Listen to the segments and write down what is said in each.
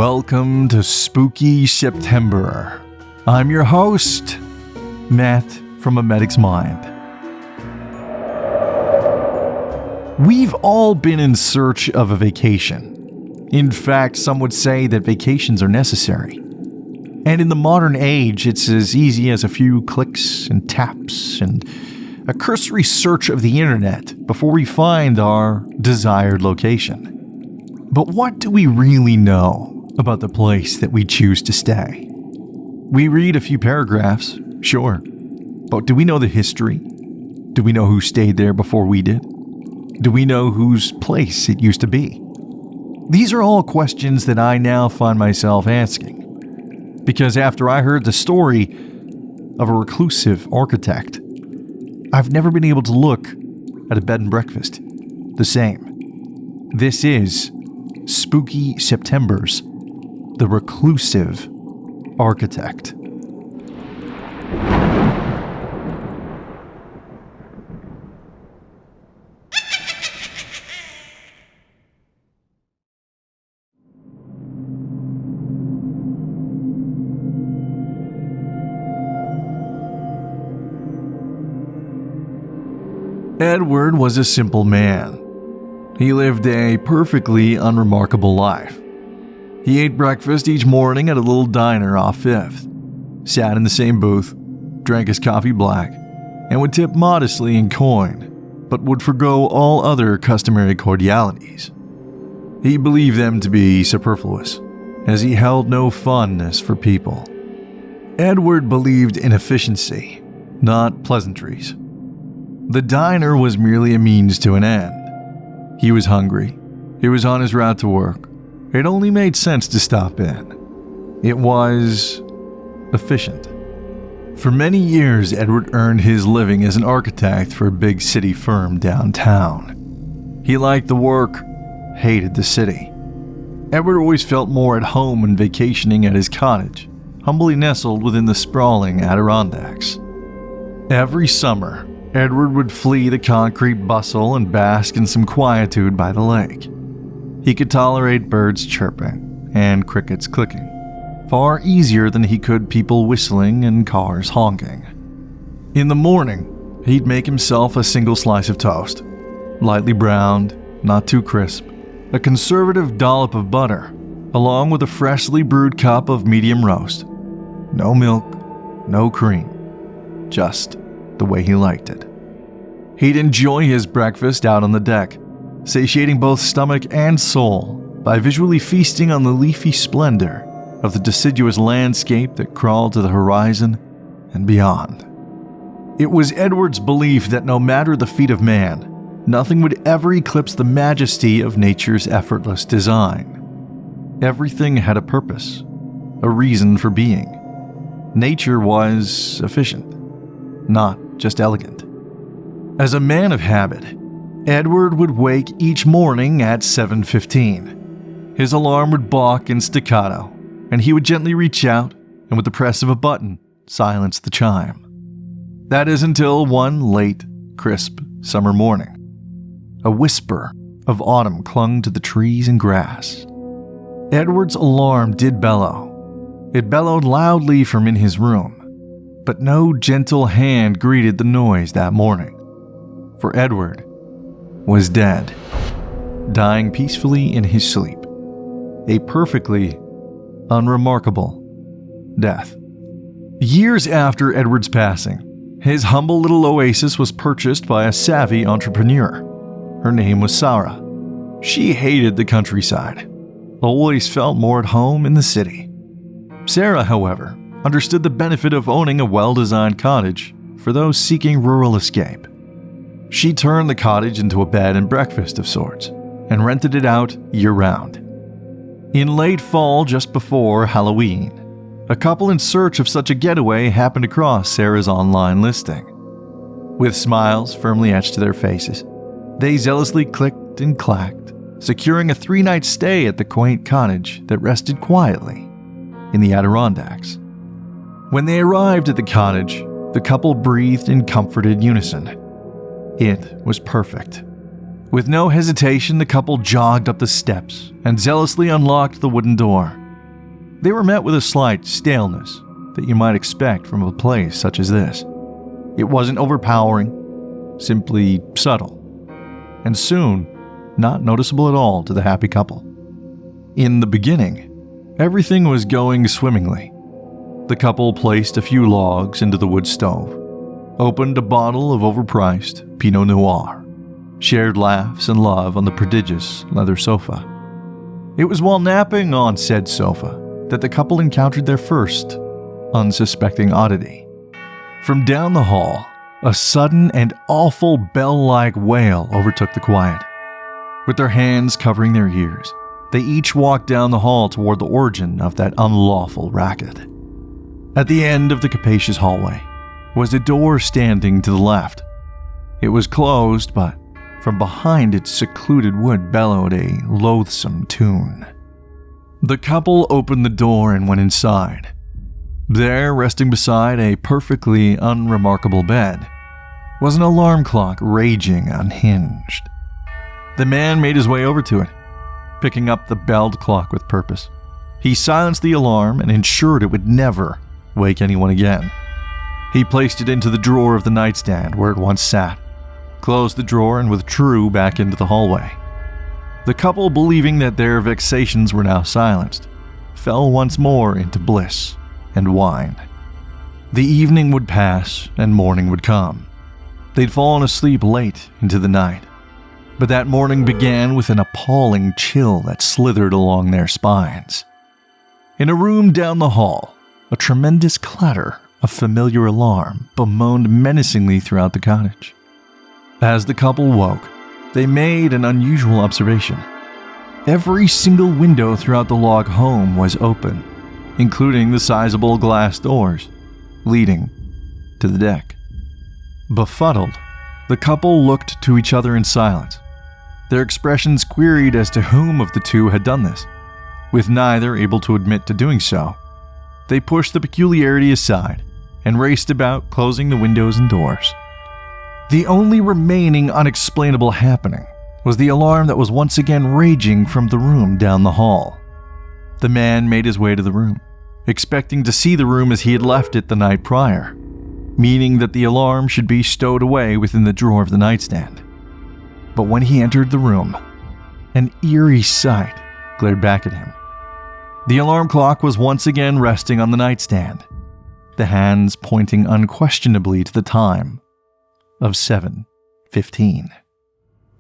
Welcome to Spooky September. I'm your host, Matt from A Medic's Mind. We've all been in search of a vacation. In fact, some would say that vacations are necessary. And in the modern age, it's as easy as a few clicks and taps and a cursory search of the internet before we find our desired location. But what do we really know about the place that we choose to stay? We read a few paragraphs, sure, but do we know the history? Do we know who stayed there before we did? Do we know whose place it used to be? These are all questions that I now find myself asking, because after I heard the story of a reclusive architect, I've never been able to look at a bed and breakfast the same. This is Spooky September's The Reclusive Architect. Edward was a simple man. He lived a perfectly unremarkable life. He ate breakfast each morning at a little diner off 5th, sat in the same booth, drank his coffee black, and would tip modestly in coin, but would forgo all other customary cordialities. He believed them to be superfluous, as he held no fondness for people. Edward believed in efficiency, not pleasantries. The diner was merely a means to an end. He was hungry. He was on his route to work. It only made sense to stop in. It was efficient. For many years, Edward earned his living as an architect for a big city firm downtown. He liked the work, hated the city. Edward always felt more at home when vacationing at his cottage, humbly nestled within the sprawling Adirondacks. Every summer, Edward would flee the concrete bustle and bask in some quietude by the lake. He could tolerate birds chirping and crickets clicking, far easier than he could people whistling and cars honking. In the morning, he'd make himself a single slice of toast, lightly browned, not too crisp, a conservative dollop of butter, along with a freshly brewed cup of medium roast. No milk, no cream, just the way he liked it. He'd enjoy his breakfast out on the deck, satiating both stomach and soul by visually feasting on the leafy splendor of the deciduous landscape that crawled to the horizon and beyond. It was Edward's belief that no matter the feat of man, nothing would ever eclipse the majesty of nature's effortless design. Everything had a purpose, a reason for being. Nature was efficient, not just elegant. As a man of habit, Edward would wake each morning at 7:15. His alarm would balk in staccato, and he would gently reach out and with the press of a button, silence the chime. That is until one late, crisp summer morning. A whisper of autumn clung to the trees and grass. Edward's alarm did bellow. It bellowed loudly from in his room, but no gentle hand greeted the noise that morning. For Edward was dead, dying peacefully in his sleep. A perfectly unremarkable death. Years after Edward's passing, his humble little oasis was purchased by a savvy entrepreneur. Her name was Sarah. She hated the countryside, always felt more at home in the city. Sarah, however, understood the benefit of owning a well-designed cottage for those seeking rural escape. She turned the cottage into a bed and breakfast of sorts, and rented it out year-round. In late fall, just before Halloween, a couple in search of such a getaway happened across Sarah's online listing. With smiles firmly etched to their faces, they zealously clicked and clacked, securing a 3-night stay at the quaint cottage that rested quietly in the Adirondacks. When they arrived at the cottage, the couple breathed in comforted unison. It was perfect. With no hesitation, the couple jogged up the steps and zealously unlocked the wooden door, They were met with a slight staleness that you might expect from a place such as this. It wasn't overpowering, simply subtle, and soon not noticeable at all to the happy couple. In the beginning, everything was going swimmingly. The couple placed a few logs into the wood stove, opened a bottle of overpriced Pinot Noir, shared laughs and love on the prodigious leather sofa. It was while napping on said sofa that the couple encountered their first unsuspecting oddity. From down the hall, a sudden and awful bell-like wail overtook the quiet. With their hands covering their ears, they each walked down the hall toward the origin of that unlawful racket. At the end of the capacious hallway was a door standing to the left. It was closed, but from behind its secluded wood bellowed a loathsome tune. The couple opened the door and went inside. There, resting beside a perfectly unremarkable bed, was an alarm clock raging unhinged. The man made his way over to it, picking up the belled clock with purpose. He silenced the alarm and ensured it would never wake anyone again. He placed it into the drawer of the nightstand where it once sat, closed the drawer, and withdrew back into the hallway. The couple, believing that their vexations were now silenced, fell once more into bliss and wine. The evening would pass and morning would come. They'd fallen asleep late into the night, but that morning began with an appalling chill that slithered along their spines. In a room down the hall, a tremendous clatter of familiar alarm bemoaned menacingly throughout the cottage. As the couple woke, they made an unusual observation. Every single window throughout the log home was open, including the sizable glass doors leading to the deck. Befuddled, the couple looked to each other in silence. Their expressions queried as to whom of the two had done this. With neither able to admit to doing so, they pushed the peculiarity aside and raced about, closing the windows and doors. The only remaining unexplainable happening was the alarm that was once again raging from the room down the hall. The man made his way to the room, expecting to see the room as he had left it the night prior, meaning that the alarm should be stowed away within the drawer of the nightstand. But when he entered the room, an eerie sight glared back at him. The alarm clock was once again resting on the nightstand, the hands pointing unquestionably to the time of 7:15.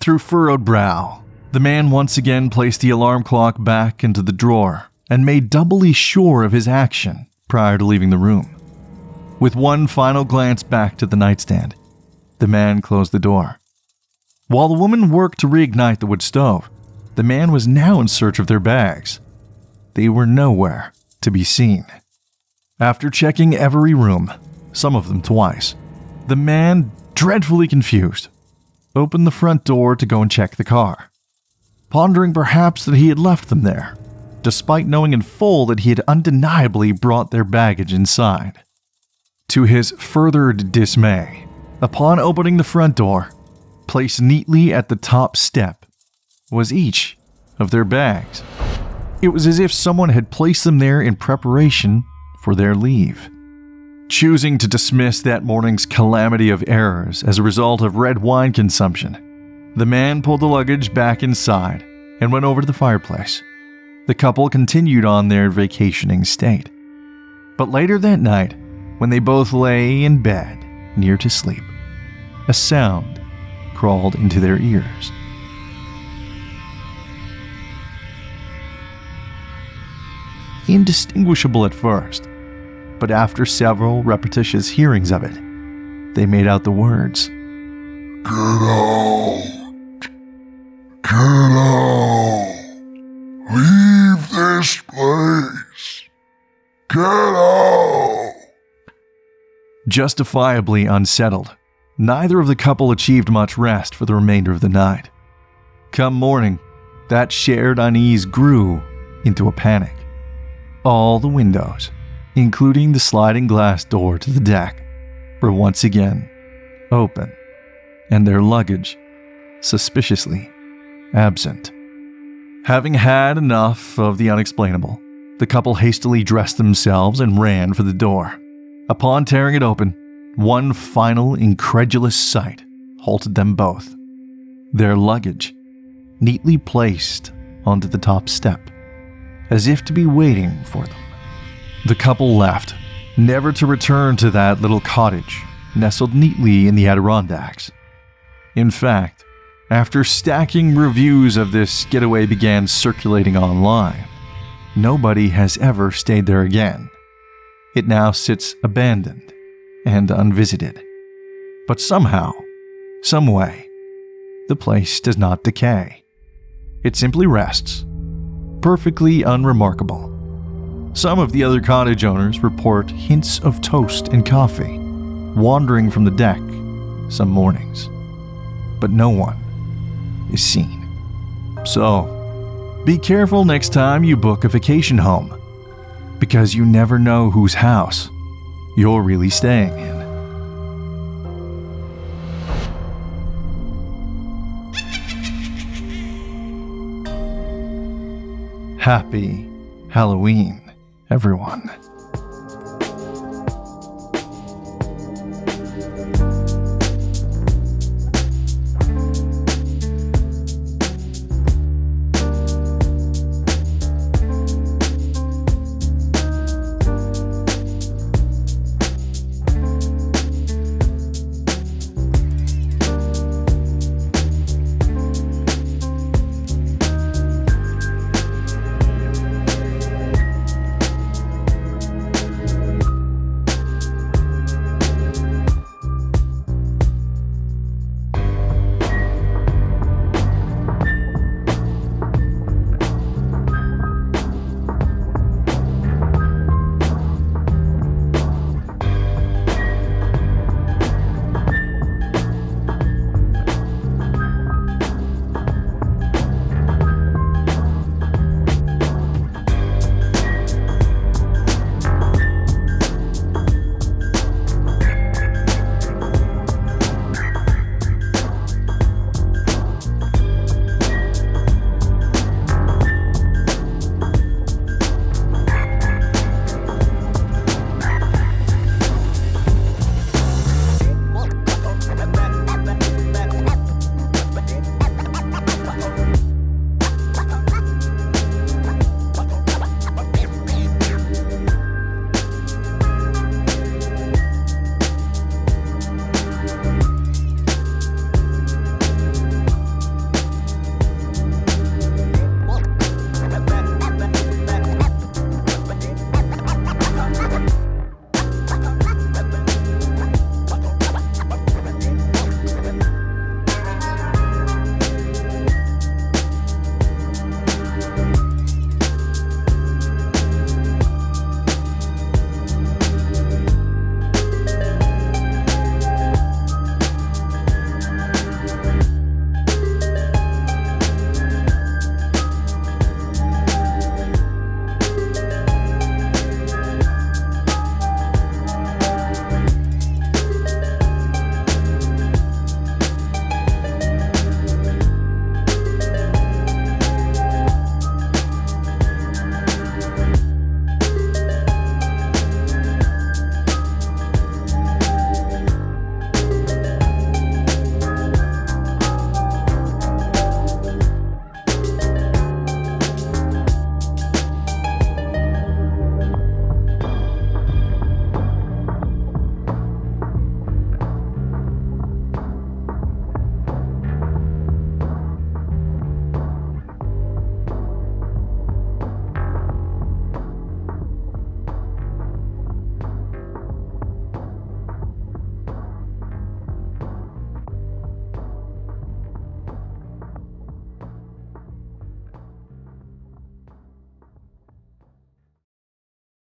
Through furrowed brow, the man once again placed the alarm clock back into the drawer and made doubly sure of his action prior to leaving the room. With one final glance back to the nightstand, the man closed the door. While the woman worked to reignite the wood stove, the man was now in search of their bags. They were nowhere to be seen. After checking every room, some of them twice, the man, dreadfully confused, opened the front door to go and check the car, pondering perhaps that he had left them there, despite knowing in full that he had undeniably brought their baggage inside. To his furthered dismay, upon opening the front door, placed neatly at the top step, was each of their bags. It was as if someone had placed them there in preparation for their leave. Choosing to dismiss that morning's calamity of errors as a result of red wine consumption, the man pulled the luggage back inside and went over to the fireplace. The couple continued on their vacationing state. But later that night, when they both lay in bed, near to sleep, a sound crawled into their ears. Indistinguishable at first, but after several repetitious hearings of it, they made out the words, "Get out! Get out! Leave this place! Get out!" Justifiably unsettled, neither of the couple achieved much rest for the remainder of the night. Come morning, that shared unease grew into a panic. All the windows, including the sliding glass door to the deck, were once again open, and their luggage suspiciously absent. Having had enough of the unexplainable, The couple hastily dressed themselves and ran for the door. Upon tearing it open, one final incredulous sight halted them both. Their luggage, neatly placed onto the top step, as if to be waiting for them. The couple left, never to return to that little cottage nestled neatly in the Adirondacks. In fact, after stacking reviews of this getaway began circulating online, nobody has ever stayed there again. It now sits abandoned and unvisited. But somehow, some way, the place does not decay. It simply rests, perfectly unremarkable. Some of the other cottage owners report hints of toast and coffee wandering from the deck some mornings, but no one is seen. So, be careful next time you book a vacation home, because you never know whose house you're really staying in. Happy Halloween, everyone.